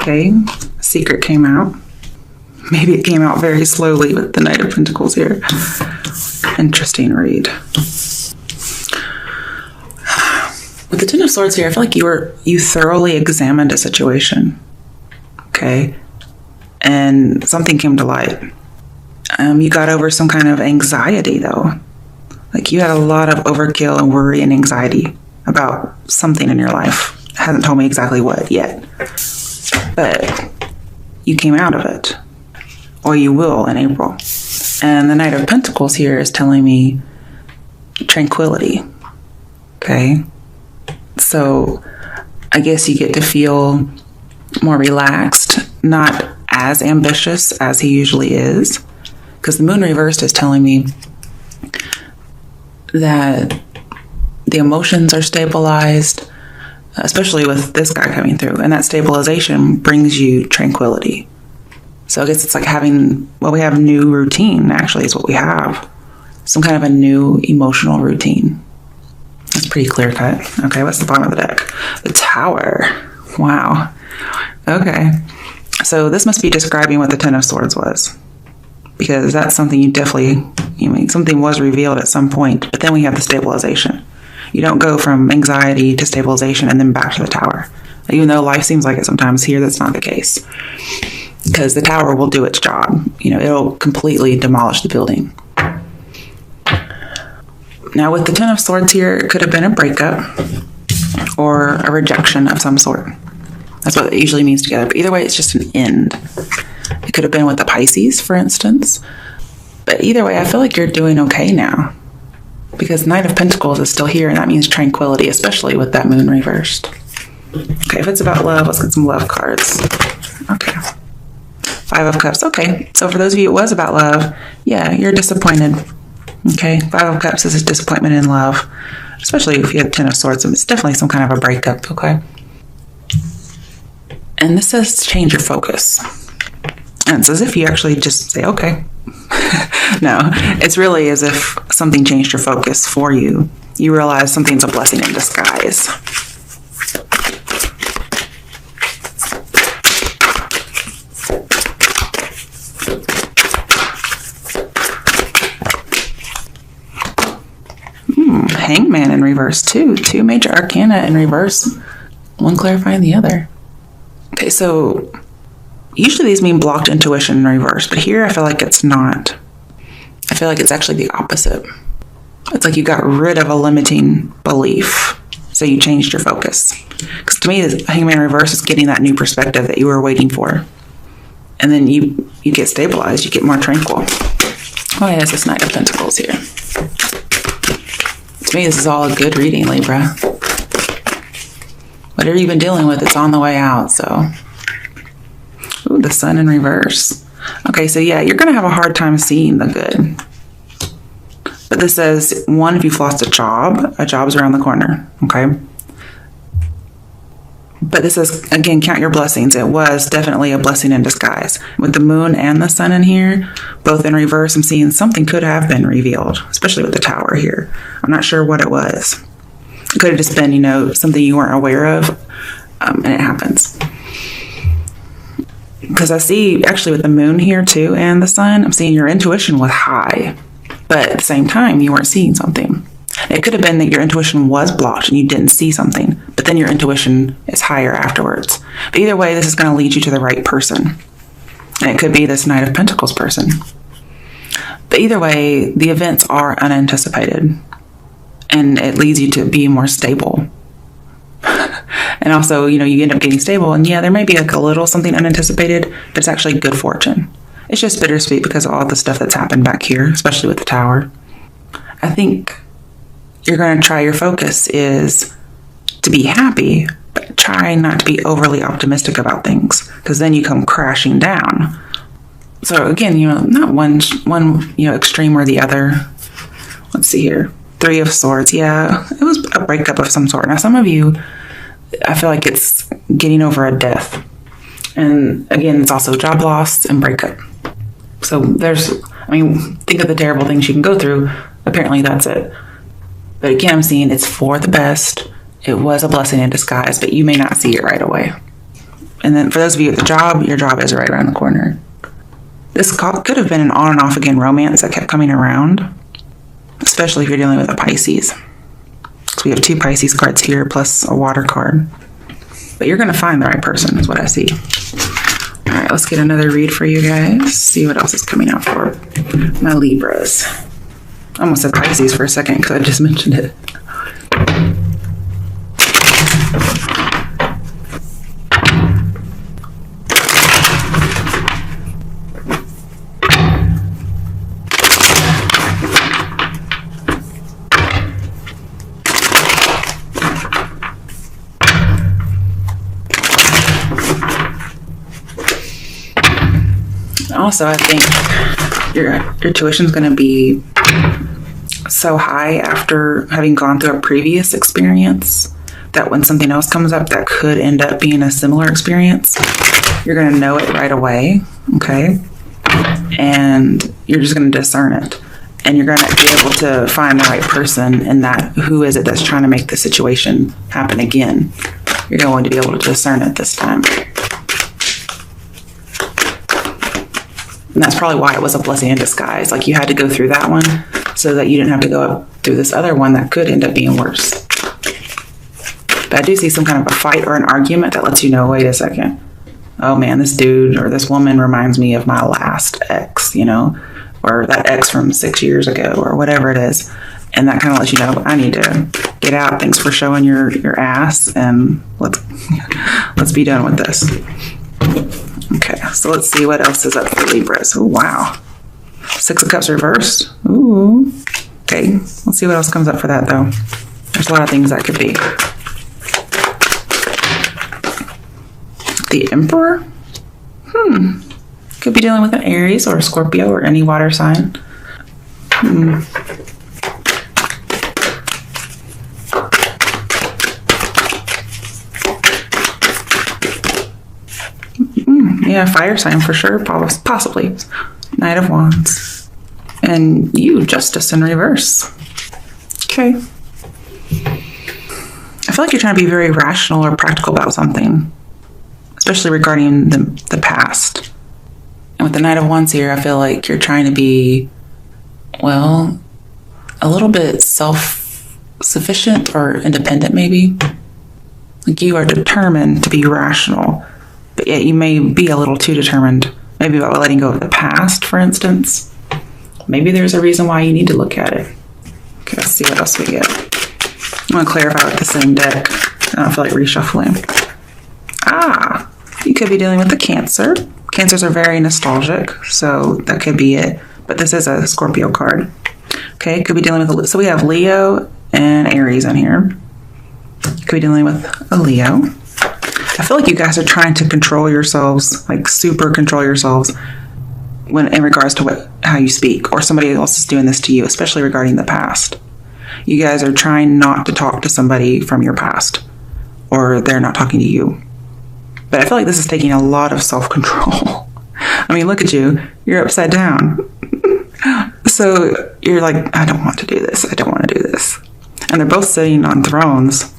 Okay, secret came out. Maybe it came out very slowly with the Knight of Pentacles here. Interesting read. With the Ten of Swords here, I feel like you thoroughly examined a situation. Okay, and something came to light. You got over some kind of anxiety, though. Like you had a lot of overkill and worry and anxiety about something in your life. Hasn't told me exactly what yet, but you came out of it, or you will in April. And the Knight of Pentacles here is telling me tranquility. Okay, so I guess you get to feel more relaxed, not as ambitious as he usually is, because the Moon reversed is telling me that the emotions are stabilized, especially with this guy coming through, and that stabilization brings you tranquility. So I guess it's like we have new routine, actually, is what we have. Some kind of a new emotional routine. That's pretty clear cut. Okay, what's the bottom of the deck? The Tower. Wow. Okay. So this must be describing what the Ten of Swords was, because that's something something was revealed at some point, but then we have the stabilization. You don't go from anxiety to stabilization and then back to the Tower. Even though life seems like it sometimes, here that's not the case. Because the Tower will do its job. It'll completely demolish the building. Now with the Ten of Swords here, it could have been a breakup or a rejection of some sort. That's what it usually means together. But either way, it's just an end. It could have been with the Pisces, for instance. But either way, I feel like you're doing okay now. Because Knight of Pentacles is still here, and that means tranquility, especially with that Moon reversed. Okay, if it's about love, let's get some love cards. Okay. Five of Cups. Okay, so for those of you it was about love, yeah, you're disappointed. Okay, Five of Cups is a disappointment in love, especially if you have Ten of Swords. It's definitely some kind of a breakup, okay? And this says change your focus. And it's as if you actually just say, okay. No, it's really as if something changed your focus for you. You realize something's a blessing in disguise. Hangman in reverse too. Two major arcana in reverse. One clarifying the other. Okay, so usually these mean blocked intuition in reverse, but here I feel like it's not. I feel like it's actually the opposite. It's like you got rid of a limiting belief, so you changed your focus. Because to me, the Hangman in reverse is getting that new perspective that you were waiting for. And then you get stabilized, you get more tranquil. Oh yes, this Knight of Pentacles here. To me, this is all a good reading, Libra. Whatever you've been dealing with, it's on the way out, so. Ooh, the Sun in reverse. Okay, so yeah, you're going to have a hard time seeing the good. But this says, one, if you've lost a job's around the corner, okay? But this says, again, count your blessings. It was definitely a blessing in disguise. With the Moon and the Sun in here, both in reverse, I'm seeing something could have been revealed, especially with the Tower here. I'm not sure what it was. It could have just been, something you weren't aware of, and it happens. Because I see, actually, with the Moon here, too, and the Sun, I'm seeing your intuition was high. But at the same time, you weren't seeing something. It could have been that your intuition was blocked and you didn't see something, but then your intuition is higher afterwards. But either way, this is going to lead you to the right person. And it could be this Knight of Pentacles person. But either way, the events are unanticipated. And it leads you to be more stable. And also, you end up getting stable. And yeah, there may be like a little something unanticipated, but it's actually good fortune. It's just bittersweet because of all the stuff that's happened back here, especially with the Tower. I think you're going to try your focus is to be happy, but try not to be overly optimistic about things, because then you come crashing down. So again, not one extreme or the other. Let's see here. Three of Swords. Yeah, it was a breakup of some sort. Now, some of you, I feel like it's getting over a death. And again, it's also job loss and breakup. So think of the terrible things you can go through. Apparently that's it. But again, I'm seeing it's for the best. It was a blessing in disguise, but you may not see it right away. And then for those of you at the job, your job is right around the corner. This could have been an on and off again romance that kept coming around, especially if you're dealing with a Pisces. So we have 2 Pisces cards here plus a water card. But you're going to find the right person is what I see. All right, let's get another read for you guys. See what else is coming out for my Libras. I almost said Pisces for a second because I just mentioned it. Also, I think your tuition is going to be so high after having gone through a previous experience that when something else comes up that could end up being a similar experience, you're going to know it right away, okay? And you're just going to discern it. And you're going to be able to find the right person in that. Who is it that's trying to make the situation happen again? You're going to be able to discern it this time. And that's probably why it was a blessing in disguise. Like you had to go through that one so that you didn't have to go up through this other one that could end up being worse. But I do see some kind of a fight or an argument that lets you know, wait a second. Oh man, this dude or this woman reminds me of my last ex, you know, or that ex from 6 years ago or whatever it is. And that kind of lets you know, I need to get out. Thanks for showing your ass and let's be done with this. Okay, so let's see what else is up for Libras. Oh, wow. 6 of Cups reversed. Ooh. Okay, let's see what else comes up for that, though. There's a lot of things that could be. The Emperor? Could be dealing with an Aries or a Scorpio or any water sign. Yeah, fire sign for sure, possibly. Knight of Wands. And you, Justice in reverse. Okay. I feel like you're trying to be very rational or practical about something, especially regarding the past. And with the Knight of Wands here, I feel like you're trying to be, well, a little bit self-sufficient or independent maybe. Like you are determined to be rational. But yet you may be a little too determined, maybe about letting go of the past, for instance. Maybe there's a reason why you need to look at it. Okay, let's see what else we get. I'm going to clarify with the same deck. I don't feel like reshuffling. You could be dealing with a Cancer. Cancers are very nostalgic, so that could be it. But this is a Scorpio card. Okay, could be dealing with so we have Leo and Aries in here. Could be dealing with a Leo. I feel like you guys are trying to control yourselves, like super control yourselves when in regards to how you speak, or somebody else is doing this to you, especially regarding the past. You guys are trying not to talk to somebody from your past, or they're not talking to you. But I feel like this is taking a lot of self-control. I mean, look at you. You're upside down. So you're like, I don't want to do this. I don't want to do this. And they're both sitting on thrones.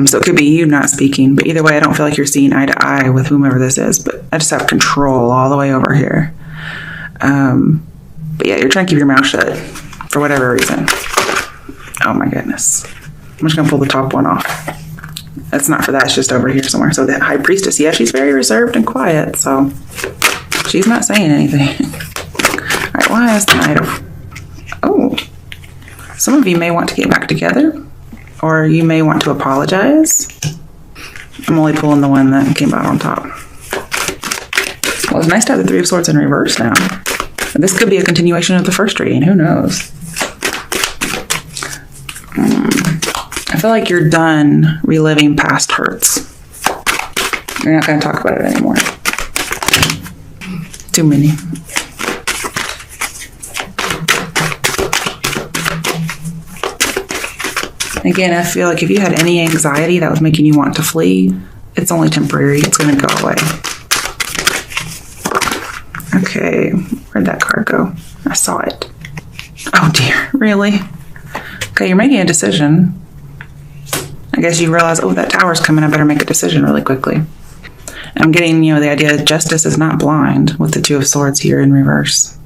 So it could be you not speaking, but either way, I don't feel like you're seeing eye to eye with whomever this is, but I just have control all the way over here. But yeah, you're trying to keep your mouth shut for whatever reason. Oh my goodness. I'm just going to pull the top one off. That's not for that. It's just over here somewhere. So the High Priestess, yeah, she's very reserved and quiet, so she's not saying anything. All right, why is the Knight of... Oh, some of you may want to get back together. Or you may want to apologize. I'm only pulling the one that came out on top. Well, it's nice to have the Three of Swords in reverse now. This could be a continuation of the first reading. Who knows? I feel like you're done reliving past hurts. You're not going to talk about it anymore. Too many. Again, I feel like if you had any anxiety that was making you want to flee, it's only temporary. It's going to go away. Okay, where'd that card go? I saw it. Oh dear, really? Okay, you're making a decision. I guess you realize, oh, that tower's coming. I better make a decision really quickly. And I'm getting, the idea that justice is not blind with the Two of Swords here in reverse.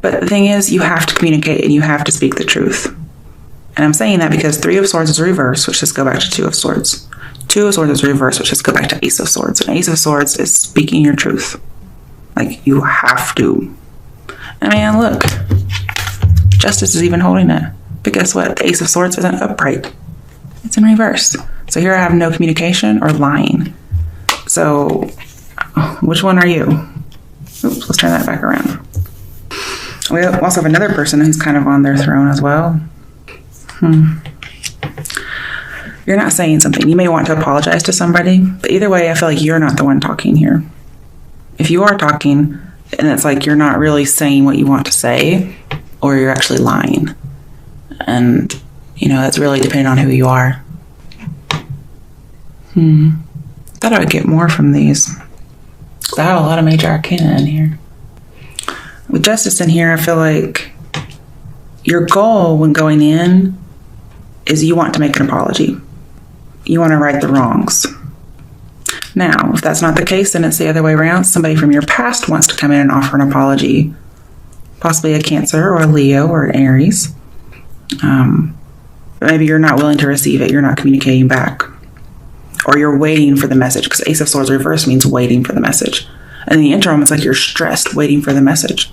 But the thing is, you have to communicate and you have to speak the truth. And I'm saying that because Three of Swords is reverse, which just go back to Two of Swords. Two of Swords is reverse, which just go back to Ace of Swords. And Ace of Swords is speaking your truth. Like, you have to. I mean, look. Justice is even holding it. But guess what? The Ace of Swords isn't upright. It's in reverse. So here I have no communication or lying. So, which one are you? Oops, let's turn that back around. We also have another person who's kind of on their throne as well. You're not saying something. You may want to apologize to somebody, but either way, I feel like you're not the one talking here. If you are talking, and it's like you're not really saying what you want to say, or you're actually lying. And, that's really depending on who you are. Thought I would get more from these. I have a lot of major arcana in here. With justice in here, I feel like your goal when going in is you want to make an apology. You want to right the wrongs. Now, if that's not the case, then it's the other way around. Somebody from your past wants to come in and offer an apology. Possibly a Cancer or a Leo or an Aries. But maybe you're not willing to receive it. You're not communicating back. Or you're waiting for the message, because Ace of Swords reverse means waiting for the message. And in the interim, it's like you're stressed waiting for the message.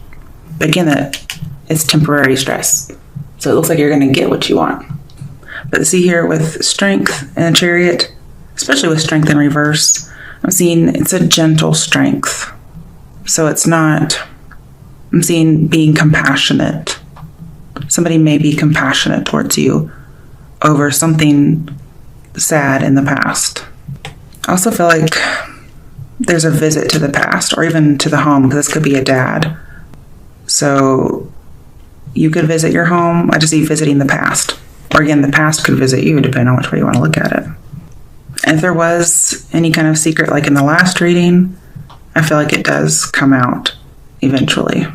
But again, it's temporary stress. So it looks like you're going to get what you want. But see here with Strength and a Chariot, especially with Strength in reverse, I'm seeing it's a gentle strength. So it's not, I'm seeing being compassionate. Somebody may be compassionate towards you over something sad in the past. I also feel like there's a visit to the past or even to the home, because this could be a dad. So you could visit your home. I just see visiting the past. Or again, the past could visit you, depending on which way you want to look at it. And if there was any kind of secret, like in the last reading, I feel like it does come out eventually.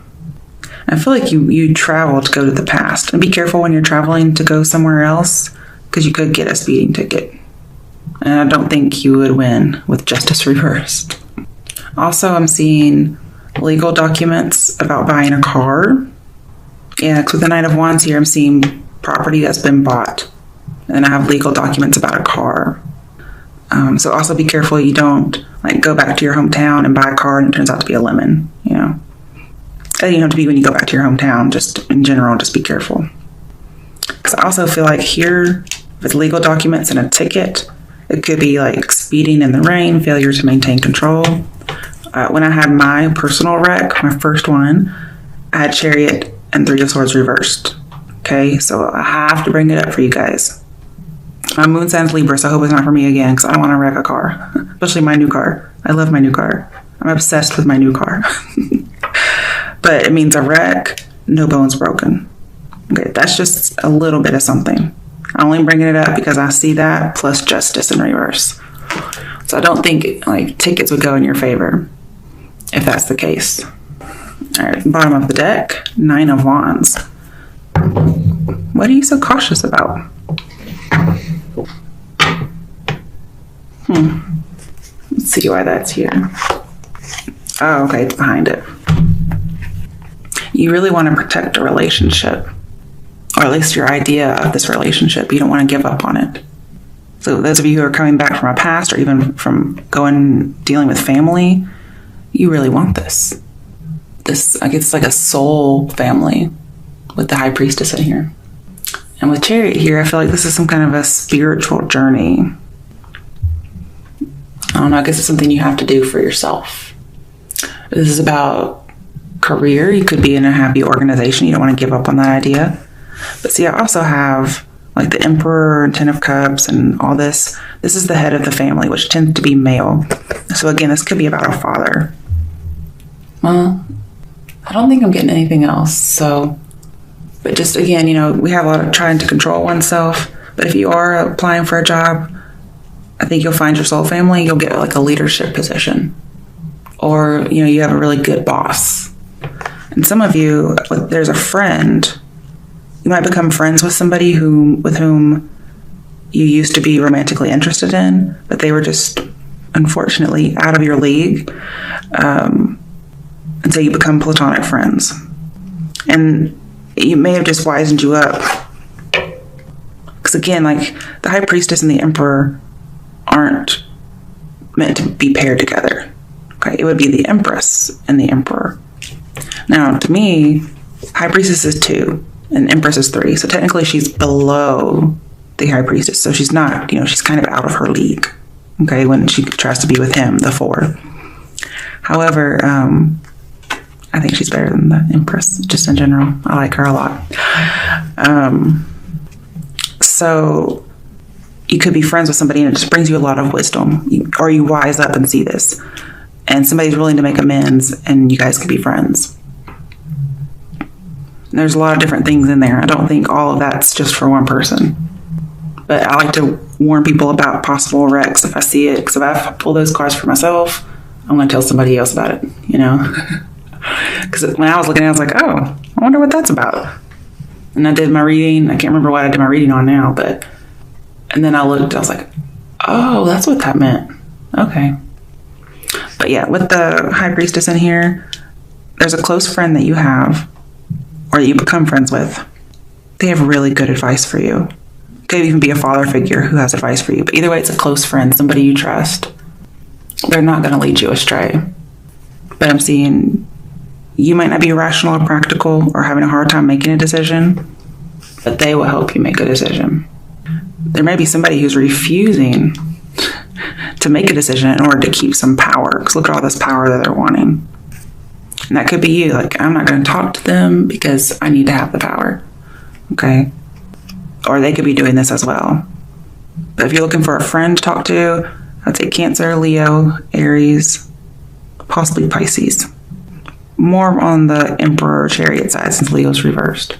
I feel like you travel to go to the past. And be careful when you're traveling to go somewhere else, because you could get a speeding ticket. And I don't think you would win with justice reversed. Also, I'm seeing legal documents about buying a car. Yeah, because with the Knight of Wands here, I'm seeing property that's been bought. And I have legal documents about a car. So also be careful you don't go back to your hometown and buy a car and it turns out to be a lemon, It doesn't have to be when you go back to your hometown, just in general, just be careful. Because I also feel like here, with legal documents and a ticket, it could be like speeding in the rain, failure to maintain control. When I had my personal wreck, my first one, I had Chariot and Three of Swords reversed. Okay, so I have to bring it up for you guys. My moon sign's Libra, so I hope it's not for me again, because I don't want to wreck a car, especially my new car. I love my new car. I'm obsessed with my new car. But it means a wreck, no bones broken. Okay, that's just a little bit of something. I'm only bringing it up because I see that plus justice in reverse. So I don't think tickets would go in your favor if that's the case. All right, bottom of the deck, Nine of Wands. What are you so cautious about? Let's see why that's here. Oh, okay, it's behind it. You really want to protect a relationship, or at least your idea of this relationship. You don't want to give up on it. So those of you who are coming back from a past, or even from dealing with family, you really want this. I guess it's like a soul family with the High Priestess in here. And with Chariot here, I feel like this is some kind of a spiritual journey. I don't know, I guess it's something you have to do for yourself. This is about career. You could be in a happy organization. You don't want to give up on that idea. But see, I also have the Emperor and Ten of Cups and all this. This is the head of the family, which tends to be male. So again, this could be about a father. Well, I don't think I'm getting anything else. So, but just again, we have a lot of trying to control oneself. But if you are applying for a job, I think you'll find your soul family. You'll get a leadership position, or you have a really good boss. And some of you, there's a friend. You might become friends with somebody with whom you used to be romantically interested in, but they were just unfortunately out of your league. And so you become platonic friends. And it may have just wisened you up. Because again, like the High Priestess and the Emperor aren't meant to be paired together. Okay, it would be the Empress and the Emperor. Now, to me, High Priestess is 2 and Empress is 3. So technically she's below the High Priestess. So she's not, she's kind of out of her league. Okay, when she tries to be with him, the 4. However, I think she's better than the Empress, just in general. I like her a lot. So you could be friends with somebody and it just brings you a lot of wisdom. Or you wise up and see this. And somebody's willing to make amends and you guys can be friends. There's a lot of different things in there. I don't think all of that's just for one person. But I like to warn people about possible wrecks if I see it. Because if I pull those cards for myself, I'm going to tell somebody else about it, Because when I was looking at it, I was like, oh, I wonder what that's about. And I did my reading. I can't remember what I did my reading on now. And then I looked, I was like, oh, that's what that meant. Okay. But yeah, with the High Priestess in here, there's a close friend that you have or that you become friends with. They have really good advice for you. It could even be a father figure who has advice for you. But either way, it's a close friend, somebody you trust. They're not going to lead you astray. But I'm seeing you might not be rational or practical or having a hard time making a decision, but they will help you make a decision. There may be somebody who's refusing to make a decision in order to keep some power, because look at all this power that they're wanting. And that could be you. Like, I'm not going to talk to them because I need to have the power. Okay? Or they could be doing this as well. But if you're looking for a friend to talk to, I'd say Cancer, Leo, Aries, possibly Pisces. More on the Emperor Chariot side since Leo's reversed.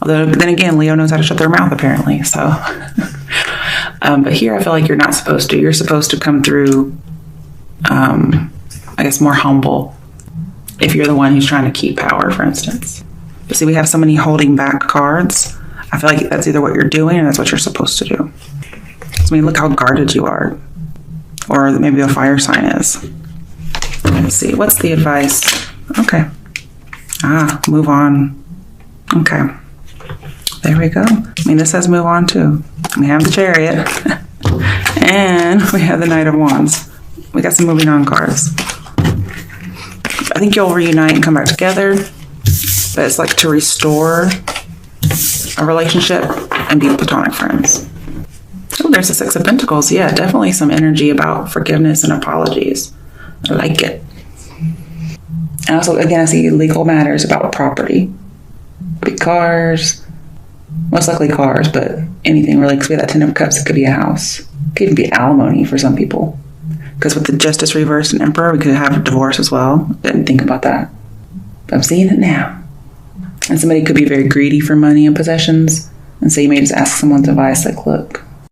Although, then again, Leo knows how to shut their mouth apparently. So, but here I feel like you're not supposed to. You're supposed to come through, I guess, more humble. If you're the one who's trying to keep power, for instance. But see, we have so many holding back cards. I feel like that's either what you're doing or that's what you're supposed to do. So, look how guarded you are. Or maybe a fire sign is. Let's see. What's the advice? Okay. Move on. Okay. There we go. This says move on too. We have the Chariot. And we have the Knight of Wands. We got some moving on cards. I think you'll reunite and come back together. But it's like to restore a relationship and be platonic friends. Oh, there's the Six of Pentacles. Yeah, definitely some energy about forgiveness and apologies. I like it. And also, again, I see legal matters about property. Could be cars. Most likely cars, but anything really. Because we have that Ten of Cups, it could be a house. It could even be alimony for some people. Because with the Justice reversed and Emperor, we could have a divorce as well. Didn't think about that. But I'm seeing it now. And somebody could be very greedy for money and possessions. And so you may just ask someone's advice, like, look,